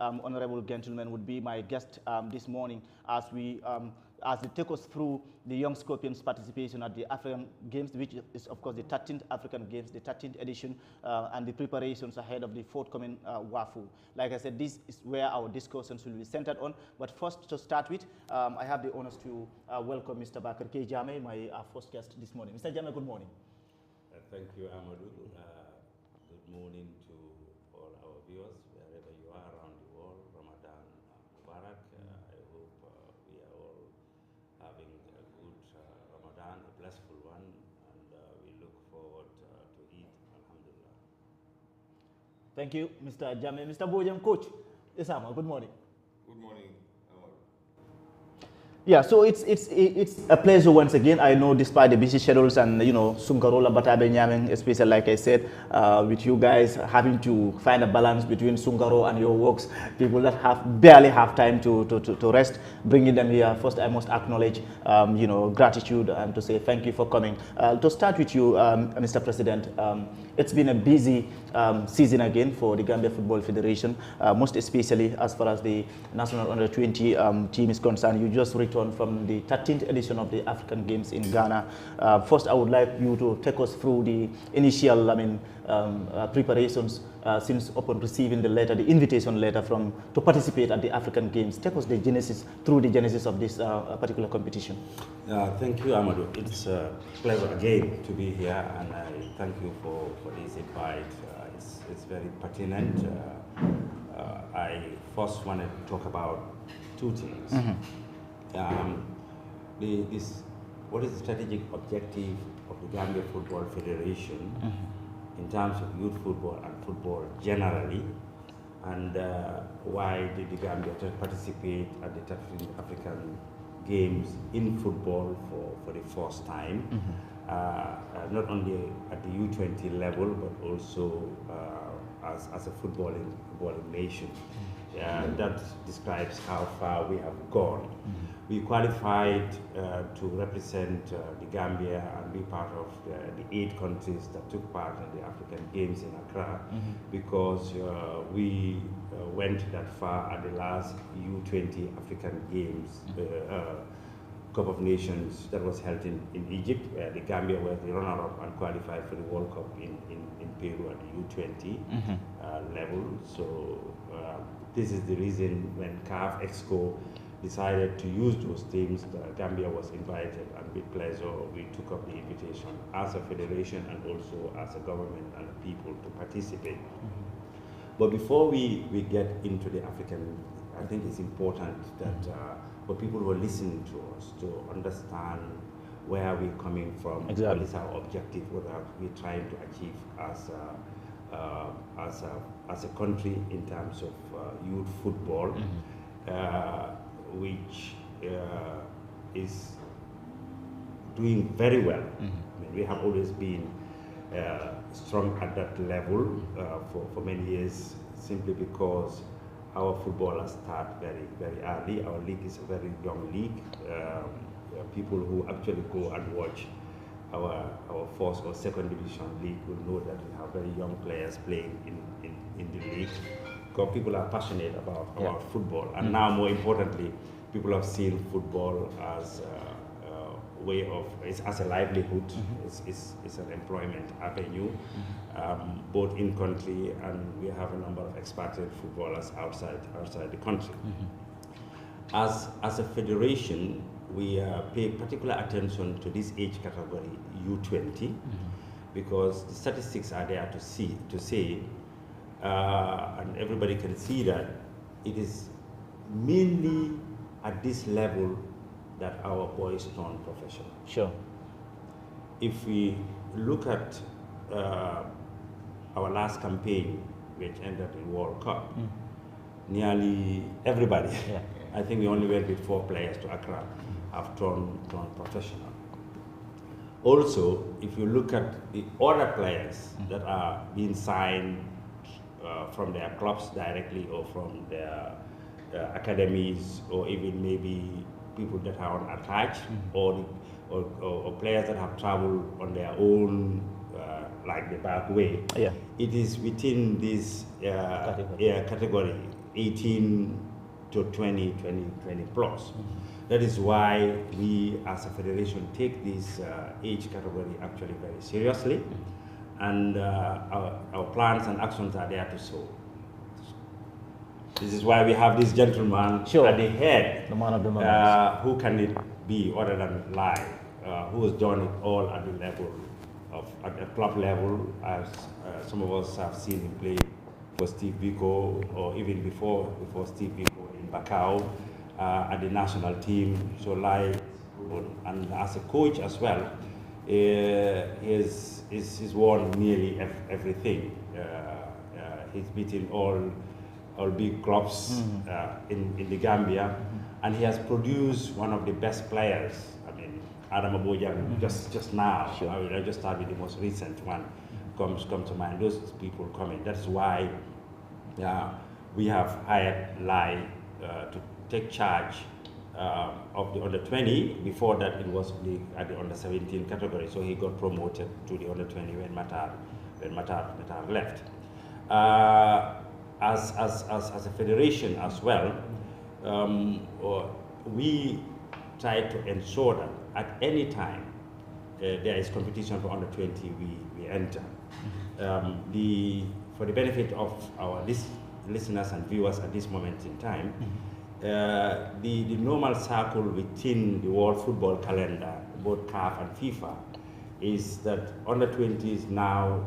honorable gentlemen, would be my guest this morning as they take us through the Young Scorpions participation at the African Games, which is of course the 13th African Games, the 13th edition, and the preparations ahead of the forthcoming WAFU. Like I said, this is where our discussions will be centered on. But first, to start with, I have the honors to welcome Mr. Bakar K. Jame, my first guest this morning. Mr. Jame, good morning. Thank you, Amadou. Good morning to all our viewers, wherever you are around the world. Ramadan Mubarak. I hope we are all having a good Ramadan, a blissful one, and we look forward to Eid. Alhamdulillah. Thank you, Mr. Jame. Mr. Bojang, Coach Isama, good morning. Good morning, Amadou. Yeah, so it's a pleasure once again. I know despite the busy schedules and Sunkarola Batabe Nyameng, especially like I said, with you guys having to find a balance between Sunkaro and your works, people that barely have time to rest, bringing them here. First, I must acknowledge gratitude and to say thank you for coming. To start with you, Mr. President, it's been a busy season again for the Gambia Football Federation, most especially as far as the National Under-20 team is concerned. You just returned from the 13th edition of the African Games in Ghana. First, I would like you to take us through the initial, preparations since upon receiving the invitation letter to participate at the African Games. Take us through the genesis of this particular competition. Thank you, Amadou. It's a pleasure again to be here, and I thank you for this invite. It's very pertinent. I first wanted to talk about two things. Mm-hmm. What is the strategic objective of the Gambia Football Federation in terms of youth football and football generally, and why did the Gambia participate at the 13th African Games in football for the first time, not only at the U20 level, but also as a footballing nation. That describes how far we have gone. We qualified to represent the Gambia and be part of the 8 countries that took part in the African Games in Accra, because we went that far at the last U20 African Games Cup of Nations that was held in Egypt, where the Gambia was the runner-up and qualified for the World Cup in Peru at the U20 level. So this is the reason when CAF Exco decided to use those teams, Gambia was invited, and with pleasure we took up the invitation as a federation and also as a government and people to participate. But before we get into the African, I think it's important that for people who are listening to us to understand where we're coming from, exactly. What is our objective, what are we trying to achieve as a country in terms of youth football, which is doing very well. I mean, we have always been strong at that level for many years, simply because our footballers start very, very early. Our league is a very young league. People who actually go and watch our first or second division league will know that we have very young players playing in the league, because people are passionate about football. And now, more importantly, people have seen football as a way of, as a livelihood. It's an employment avenue, both in country, and we have a number of expatriate footballers outside the country. As a federation, we pay particular attention to this age category, U20, because the statistics are there to say, and everybody can see that it is mainly at this level that our boys turn professional. Sure. If we look at our last campaign, which ended in World Cup, nearly everybody, I think we only went with 4 players to Accra, have turned professional. Also, if you look at the other players that are being signed from their clubs directly or from their academies, or even maybe people that are unattached, or players that have traveled on their own, like the back way. It is within this category 18 to 20 plus. That is why we as a federation take this age category actually very seriously, and our plans and actions are there to show. This is why we have this gentleman at the head, the man of the moment. who can it be other than Lai, who has done it all at the level at the club level, as some of us have seen him play for Steve Biko, or even before Steve Biko in Bakau, at the national team. So Lai, and as a coach as well, he's won nearly everything. He's beaten all big clubs in the Gambia, and he has produced one of the best players. I mean, Adam Abojang, just now. Sure. I just started the most recent one. Come to mind. Those people coming. That's why we have hired Lai to take charge of the under 20. Before that, it was at the under 17 category. So he got promoted to the under 20 when Matar left. As a federation as well, we try to ensure that at any time there is competition for under 20, we enter. For the benefit of our listeners and viewers at this moment in time, the normal circle within the world football calendar, both CAF and FIFA, is that under 20s now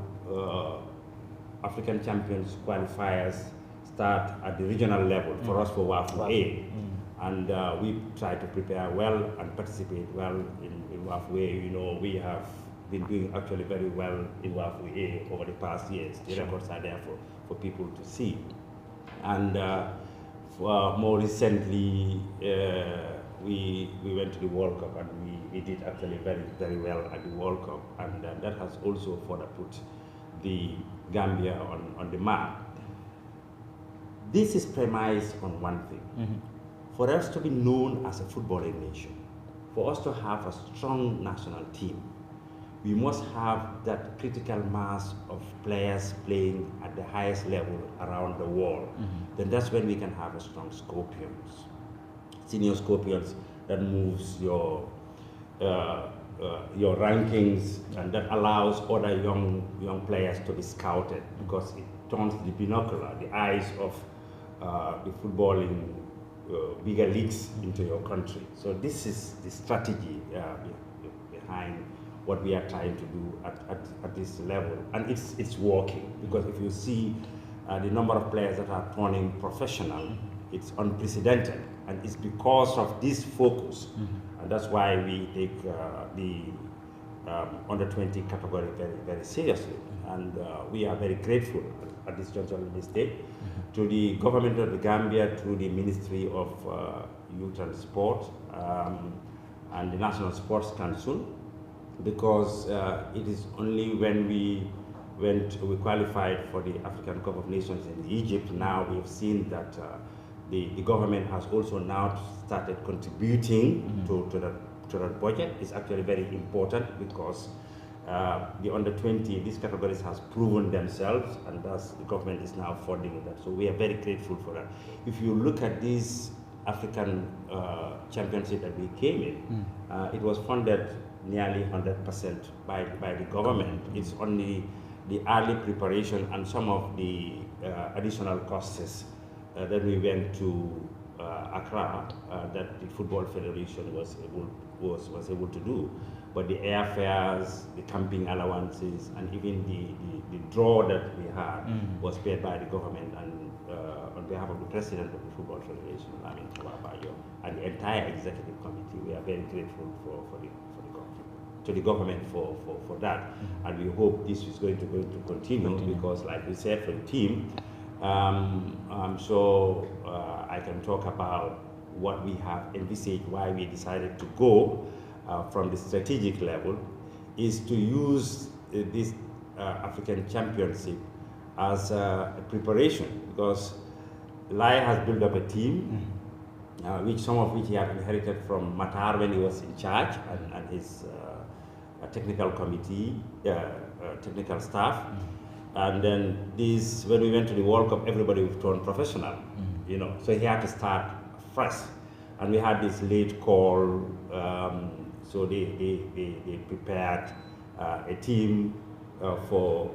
African Champions qualifiers start at the regional level for us for WAFU A. And we try to prepare well and participate well in WAFU A. You know, we have been doing actually very well in WAFU A over the past years. The records are there for people to see. And more recently, we went to the World Cup, and we did actually very, very well at the World Cup. And that has also further put the Gambia on the map. This is premised on one thing. For us to be known as a footballing nation, for us to have a strong national team, we must have that critical mass of players playing at the highest level around the world. Then that's when we can have a strong Scorpions, senior Scorpions that moves your rankings, and that allows other young players to be scouted, because it turns the binocular, the eyes of the footballing bigger leagues into your country. So this is the strategy behind what we are trying to do at this level, and it's working, because if you see the number of players that are turning professional, it's unprecedented, and it's because of this focus. And that's why we take the under 20 category very, very seriously. And we are very grateful at this juncture in this day to the government of the Gambia, through the Ministry of Youth and Sport and the National Sports Council, because it is only when we qualified for the African Cup of Nations in Egypt. Now we've seen that the government has also now started contributing to that budget. It's actually very important, because the under 20, these categories has proven themselves, and thus the government is now funding that. So we are very grateful for that. If you look at this African championship that we came in, it was funded nearly 100% by the government. It's only the early preparation and some of the additional costs that we went to Accra that the Football Federation was able to do. But the airfares, the camping allowances, and even the draw that we had was paid by the government, and on behalf of the president of the Football Federation, Lamin Tawabayo, and the entire executive committee. We are very grateful to the government for that, and we hope this is going to continue, because like we said for the team, so I can talk about what we have envisaged, why we decided to go from the strategic level, is to use this African Championship as a preparation, because Lai has built up a team, some of which he had inherited from Matar when he was in charge, and his technical committee, technical staff. And then when we went to the World Cup, everybody turned professional. you know, so he had to start fresh. And we had this late call, so they prepared a team for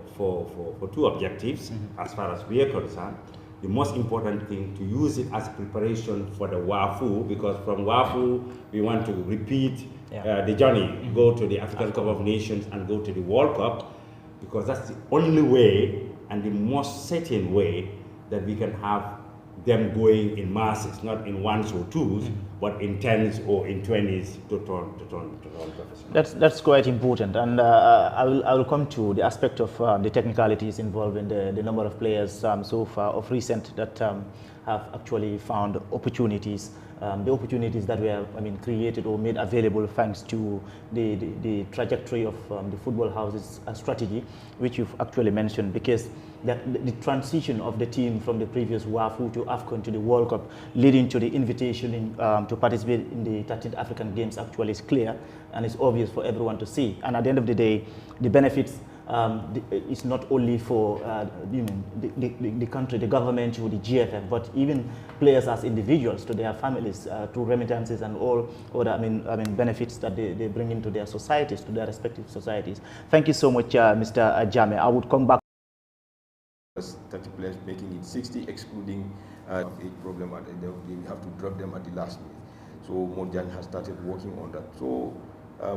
two objectives, as far as we are concerned. The most important thing, to use it as preparation for the WAFU, because from WAFU we want to repeat the journey, go to the African Cup of Nations and go to the World Cup, because that's the only way and the most certain way that we can have them going in masses, not in ones or twos, but in tens or in 20s to turn professional. That's quite important, and I will come to the aspect of the technicalities involved in the number of players so far of recent that have actually found opportunities. The opportunities that were, created or made available thanks to the trajectory of the Football House's strategy, which you've actually mentioned, because the transition of the team from the previous WAFU to AFCON to the World Cup, leading to the invitation to participate in the 13th African Games, actually is clear and it's obvious for everyone to see. And at the end of the day, the benefits it's not only for the country, the government, or the GFF, but even players as individuals, to their families, through remittances and all other benefits that they bring into their societies, to their respective societies. Thank you so much, Mr. Jammeh. I would come back. 30 players, making it 60, excluding a problem at the end of the day. We have to drop them at the last minute. So Modjan has started working on that. So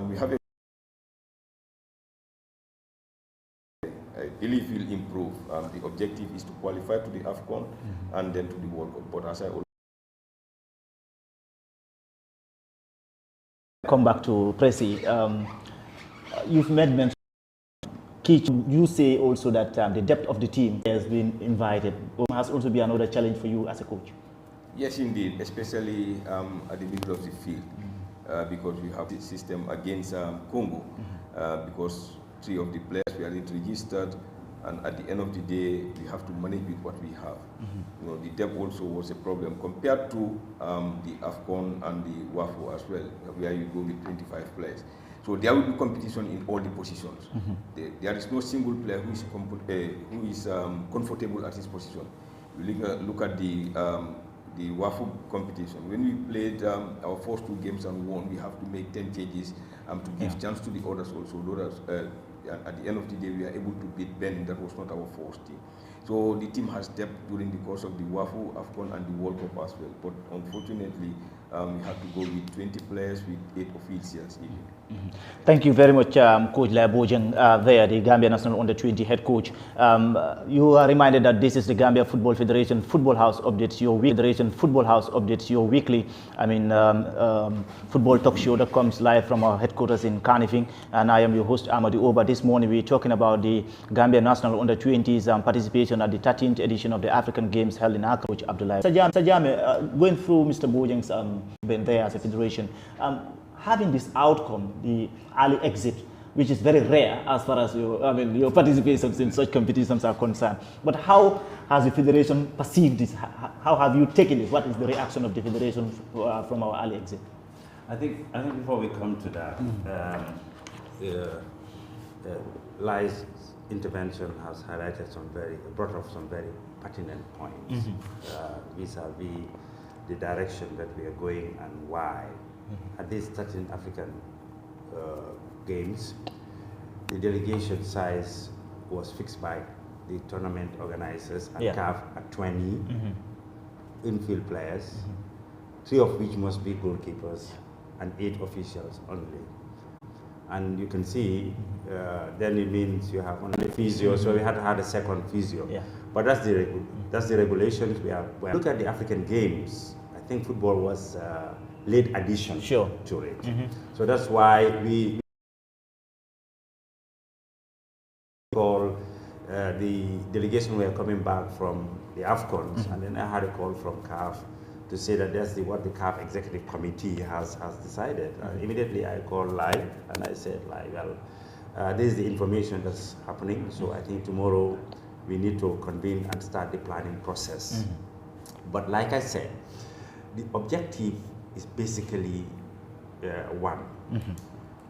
we have I believe we'll improve. The objective is to qualify to the AFCON and then to the World Cup. But as I already come back to Presi, you've made mention. You say also that the depth of the team has been invited. It has also been another challenge for you as a coach. Yes, indeed, especially at the middle of the field, because we have the system against Congo, because 3 of the players were not registered, and at the end of the day, we have to manage with what we have. You know, the depth also was a problem compared to the AFCON and the WAFU as well, where you go with 25 players. So there will be competition in all the positions. There is no single player who is comfortable at his position. You look at the WAFU competition. When we played our first 2 games and won, we have to make 10 changes to give chance to the others also. At the end of the day, we are able to beat Benin. That was not our first team. So the team has depth during the course of the WAFU, AFCON, and the World Cup as well. But unfortunately, we had to go with 20 players with 8 officials even. Thank you very much, Coach Lai Bojang, there, the Gambia National Under-20 head coach. You are reminded that this is the Gambia Football Federation Football House updates your weekly. Federation Football House updates your weekly. Football talk show that comes live from our headquarters in Kanifing, and I am your host Amadou Oba. This morning we're talking about the Gambia National Under-20s participation at the 13th edition of the African Games held in Accra. Coach Abdullah. Sajame, going through Mr. Bojang's been there as a federation. Having this outcome, the early exit, which is very rare as far as your participations in such competitions are concerned. But how has the federation perceived this? How have you taken this? What is the reaction of the federation from our early exit? I think before we come to that, Lai's intervention has highlighted brought up some very pertinent points vis-a-vis the direction that we are going and why. At these 13 African Games, the delegation size was fixed by the tournament organizers and CAF at 20 infield players, 3 of which must be goalkeepers and 8 officials only. And you can see, then it means you have only physio, so we had to have a second physio. But that's the regulations we have. Look at the African Games. I think football was late addition to it. So that's why we call the delegation were coming back from the AFCONs, and then I had a call from CAF to say that that's what the CAF Executive Committee has decided. Immediately I called Lai and I said, Lai, well, this is the information that's happening, so I think tomorrow we need to convene and start the planning process. But like I said, the objective is basically one.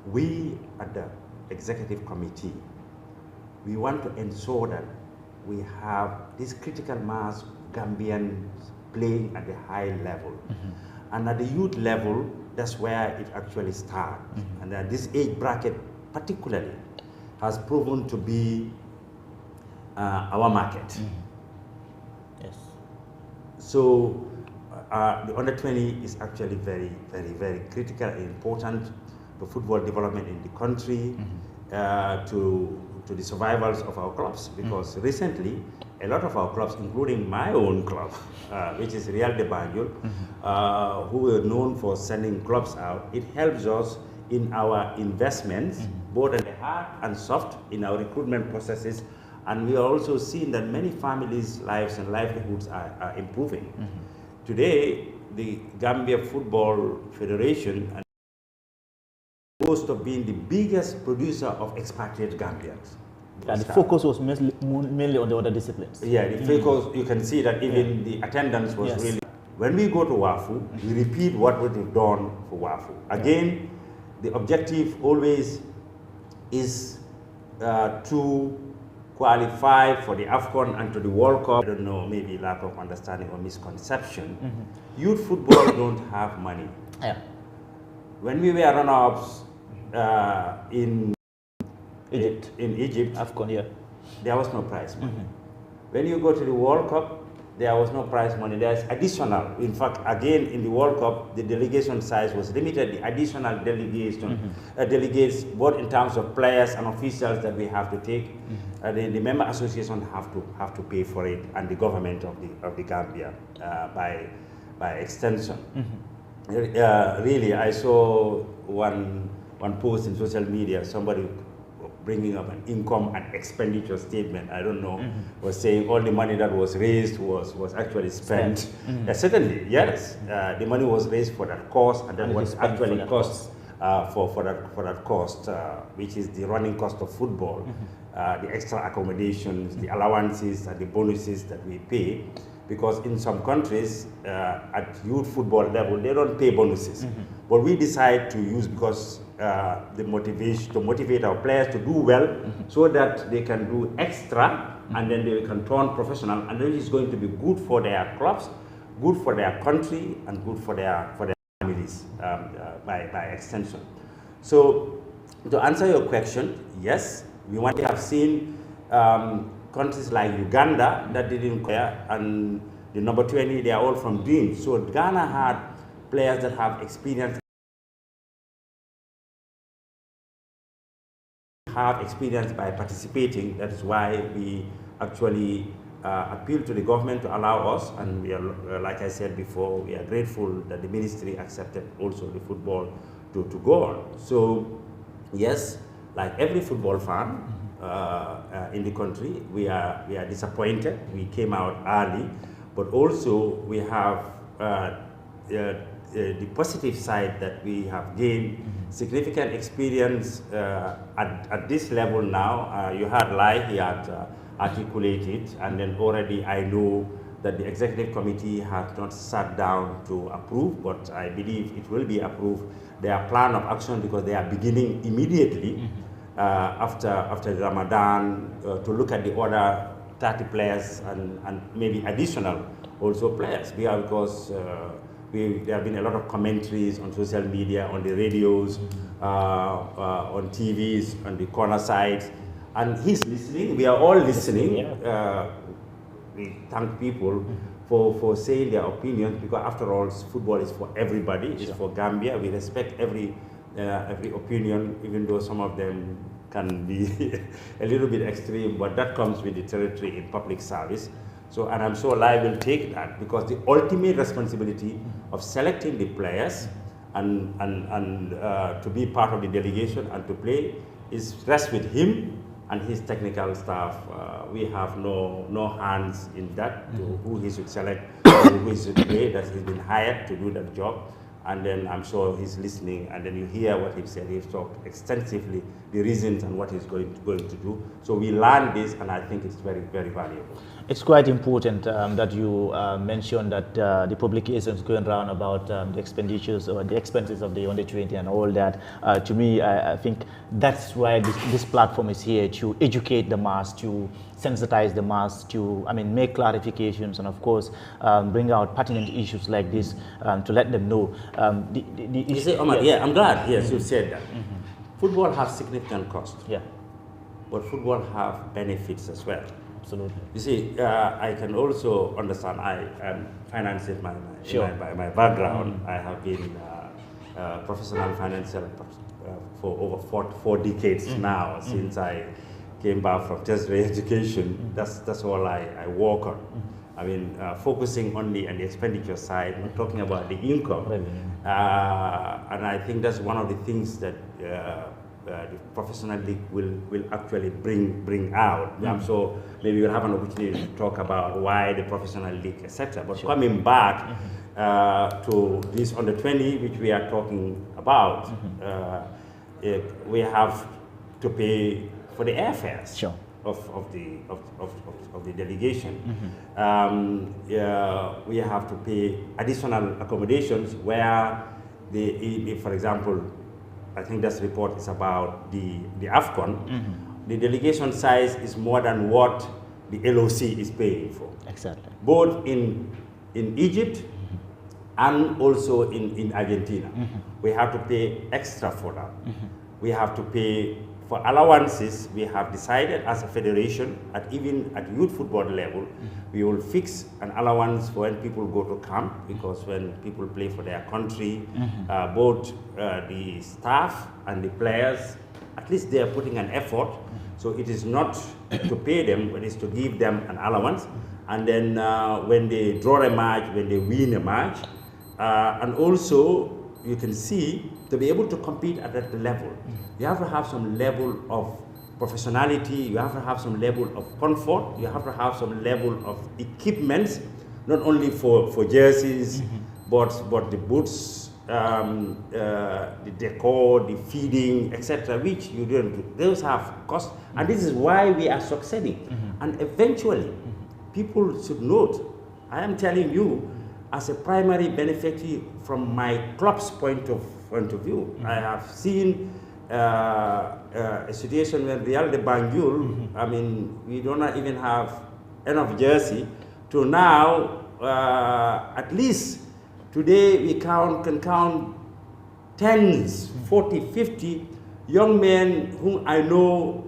We at the executive committee, we want to ensure that we have this critical mass Gambian playing at the high level. And at the youth level, that's where it actually starts. And this age bracket particularly has proven to be our market. Yes. So the under 20 is actually very, very, very critical and important to football development in the country, to the survivals of our clubs, because recently a lot of our clubs, including my own club, which is Real de Banjul, who were known for sending clubs out, it helps us in our investments, both in the hard and soft, in our recruitment processes, and we are also seeing that many families' lives and livelihoods are improving. Today, the Gambia Football Federation boasts of being the biggest producer of expatriate Gambians. And the focus was mainly on the other disciplines. Yeah, the focus, you can see that even the attendance was really... When we go to WAFU, we repeat what we've done for WAFU. Again, the objective always is to qualify for the AFCON and to the World Cup. I don't know, maybe lack of understanding or misconception. Youth football don't have money. Yeah. When we were runner-ups in Egypt, AFCON, yeah, there was no prize money. When you go to the World Cup, there was no prize money. There's additional. In fact, again, in the World Cup, the delegation size was limited. The additional delegation, delegates, both in terms of players and officials that we have to take, the member association have to pay for it, and the government of the Gambia by extension. Really, I saw one post in social media, somebody bringing up an income and expenditure statement, I don't know, was saying all the money that was raised was actually spent. Certainly, yes, the money was raised for that cost, and then what actually costs for that cost, which is the running cost of football, the extra accommodations, the allowances, and the bonuses that we pay. Because in some countries, at youth football level, they don't pay bonuses. But we decide to use, because the motivation to motivate our players to do well, so that they can do extra, and then they can turn professional, and then it's going to be good for their clubs, good for their country, and good for their families by extension. So, to answer your question, yes, we want to have seen countries like Uganda that didn't care, and the number 20, they are all from Dream. So Ghana had players that have experience by participating. That is why we actually appeal to the government to allow us, and we are, like I said before, we are grateful that the ministry accepted also the football to go on. So yes, like every football fan, in the country, we are disappointed. We came out early, but also we have the positive side that we have gained significant experience at this level now. You heard Lai, he had articulated, and then already I know that the executive committee has not sat down to approve, but I believe it will be approved, their plan of action, because they are beginning immediately after Ramadan to look at the other 30 players and maybe additional also players, because there have been a lot of commentaries on social media, on the radios, on TVs, on the corner sides, and he's listening. We are all listening. We thank people for saying their opinions, because after all, football is for everybody. It's for Gambia. We respect every opinion, even though some of them can be a little bit extreme, but that comes with the territory in public service. So, and I'm sure Lai will take that, because the ultimate responsibility of selecting the players and to be part of the delegation and to play rests with him and his technical staff. We have no hands in that, to who he should select, who he should play, that he's been hired to do that job. And then I'm sure he's listening, and then you hear what he said. He's talked extensively, the reasons and what he's going to do. So we learn this, and I think it's very, very valuable. It's quite important that you mentioned that the publications going around about the expenditures or the expenses of the under 20 and all that. To me, I think that's why this platform is here, to educate the mass, to sensitize the mass, to make clarifications, and of course bring out pertinent issues like this to let them know. You see, Omar, yes. yeah, I'm glad. Yes, you said that. Football has significant cost. Yeah, but football have benefits as well. absolutely. You see, I can also understand. I am financing my background. I have been professional financial for over four decades now, since I came back from tertiary education. That's all I work on. I mean, focusing only on the expenditure side, not talking about the income. And I think that's one of the things that the professional league will actually bring out. So maybe we'll have an opportunity to talk about why the professional league, etc. But coming back to this under 20, which we are talking about, we have to pay for the airfares. Sure. Of the delegation. We have to pay additional accommodations where for example, I think this report is about the AFCON. The delegation size is more than what the LOC is paying for. Exactly. Both in Egypt and also in Argentina. We have to pay extra for that. We have to pay for allowances. We have decided as a federation, even at youth football level, we will fix an allowance when people go to camp, because when people play for their country, both the staff and the players, at least they are putting an effort. So it is not to pay them, but it's to give them an allowance. And then when they draw a match, when they win a match, and also you can see, to be able to compete at that level, you have to have some level of professionality, you have to have some level of comfort, you have to have some level of equipment, not only for jerseys, but the boots, the decor, the feeding, etc., which you don't do. Those have cost, and this is why we are succeeding. And eventually, people should note, I am telling you, as a primary beneficiary from my club's point of view, I have seen a situation where Real de Banjul, I mean, we do not even have enough jersey, to now, at least today we can count tens, 40, 50 young men whom I know,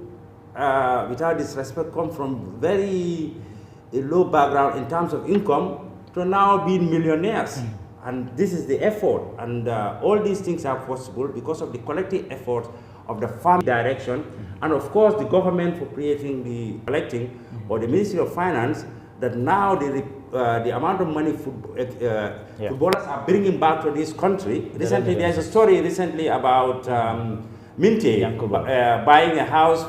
without disrespect, come from very low background in terms of income, to now being millionaires. And this is the effort, and all these things are possible because of the collective effort of the farm direction, and of course the government for creating the collecting, or the Ministry of Finance, that now the amount of money footballers are bringing back to this country. Recently, there's a story recently about Minte buying a house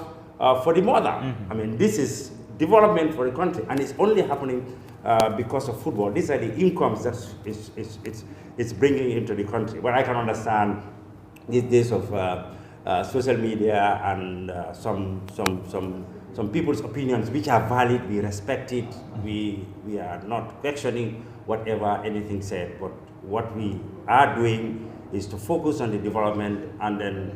for the mother. I mean, this is development for the country, and it's only happening because of football. These are the incomes that it's bringing into the country. But I can understand these days of social media and some people's opinions, which are valid. We respect it. We are not questioning whatever anything said. But what we are doing is to focus on the development, and then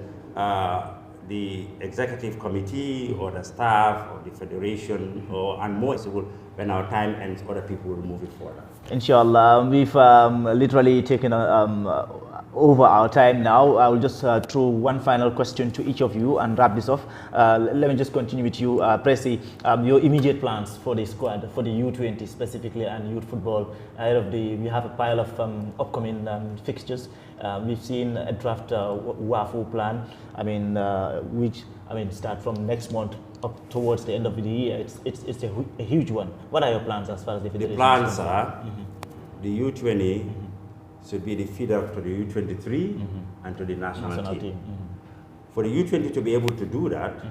the executive committee or the staff or the federation, and more so, when our time ends, other people will move it forward. Inshallah, we've literally taken over our time now. I will just throw one final question to each of you and wrap this off. Let me just continue with you, Pressy. Your immediate plans for the squad, for the U20 specifically, and youth football. Ahead of we have a pile of upcoming fixtures. We've seen a draft WAFU plan. I mean, start from next month up towards the end of the year. It's a huge one. What are your plans as far as the federation? The plans are the U20 should be the feeder to the U23 and to the national team. For the U20 to be able to do that,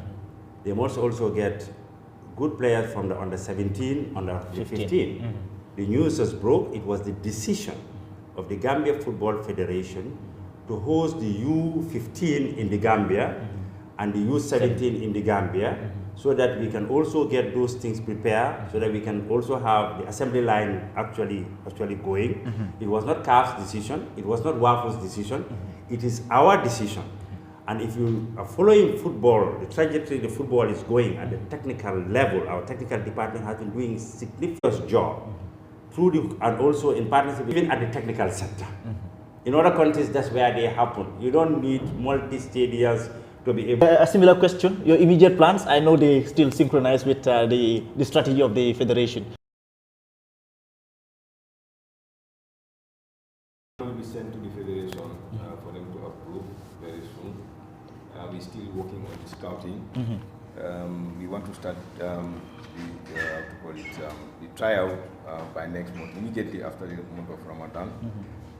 they must also get good players from the under 17, under 15. The news just broke. It was the decision of the Gambia Football Federation to host the U15 in the Gambia and the U17 in the Gambia, so that we can also get those things prepared, so that we can also have the assembly line actually going. It was not CAF's decision, it was not WAFU's decision, it is our decision. And if you are following football, the trajectory the football is going at the technical level, our technical department has been doing a significant job through and also in partnership even at the technical sector. In other countries, that's where they happen. You don't need multi-stadiums to be able. A similar question, your immediate plans, I know they still synchronize with the strategy of the federation. Will be sent to the federation for them to approve very soon. We're still working on the scouting. We want to start the tryout by next month, immediately after the month of Ramadan.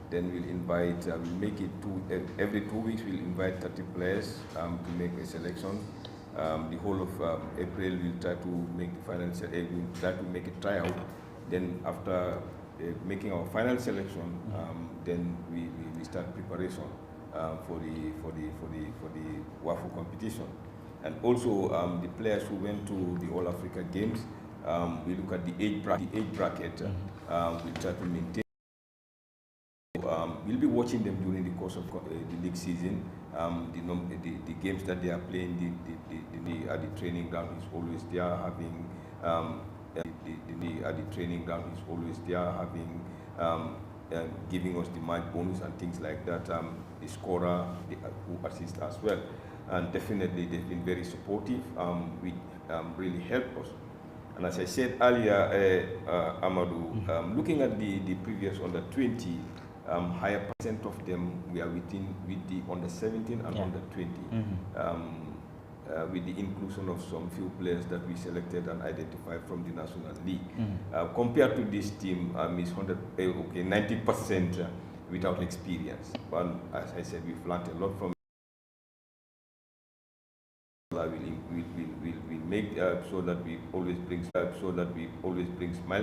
Then we'll invite, we'll make it every 2 weeks, we'll invite 30 players to make a selection. The whole of April, we'll try to make the final, we'll try to make a tryout. Then after making our final selection, then we start preparation for the WAFU competition. And also the players who went to the All Africa Games, we look at the age bracket. We try to maintain. We'll be watching them during the course of the league season. The games that they are playing, the training ground is always there. Having the training ground is always there. Having giving us the match bonus and things like that. The scorer who assists as well, and definitely they've been very supportive. Which really helped us. And as I said earlier, Amadou, looking at the previous under 20. Higher percent of them we are with the under 17 and under 20, with the inclusion of some few players that we selected and identified from the National League. Compared to this team, is 90% without experience. But as I said, we've learned a lot from. We'll make so that we always bring smiles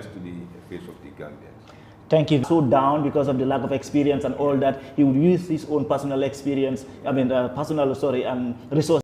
to the face of the Gambians. Thank you. So down because of the lack of experience and all that, he would use his own personal experience, resources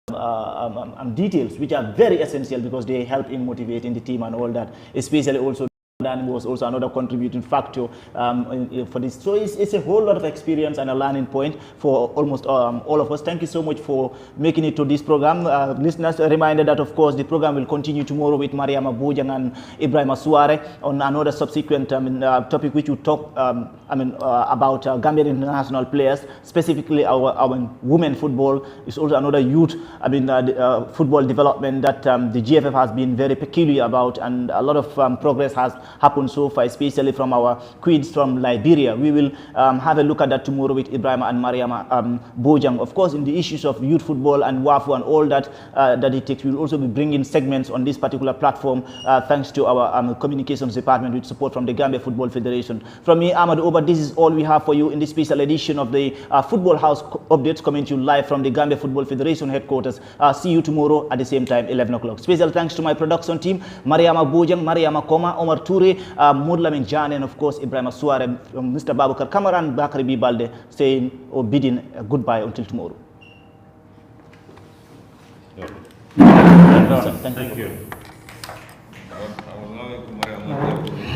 and details, which are very essential because they help in motivating the team and all that, especially also Dan was also another contributing factor for this. So it's a whole lot of experience and a learning point for almost all of us. Thank you so much for making it to this program. Listeners, a reminder that, of course, the program will continue tomorrow with Mariama Bojang and Ibrahim Suare on another subsequent topic which will talk about Gambian international players, specifically our women football. It's also another youth football development that the GFF has been very peculiar about, and a lot of progress has happened so far, especially from our queens from Liberia. We will have a look at that tomorrow with Ibrahim and Mariama Bojang. Of course, in the issues of youth football and WAFU and all that that it takes, we will also be bringing segments on this particular platform thanks to our communications department with support from the Gambia Football Federation. From me, Ahmad Oba, this is all we have for you in this special edition of the Football House Updates, coming to you live from the Gambia Football Federation headquarters. See you tomorrow at the same time, 11 o'clock. Special thanks to my production team, Mariama Bojang, Mariama Koma, Omar Toure, Mudlamin Jane, and of course Ibrahim Suare, Mr. Babukar Kamaran, Bakari Bibalde, saying or bidding goodbye until tomorrow. Thank you. I was allowing to Mariama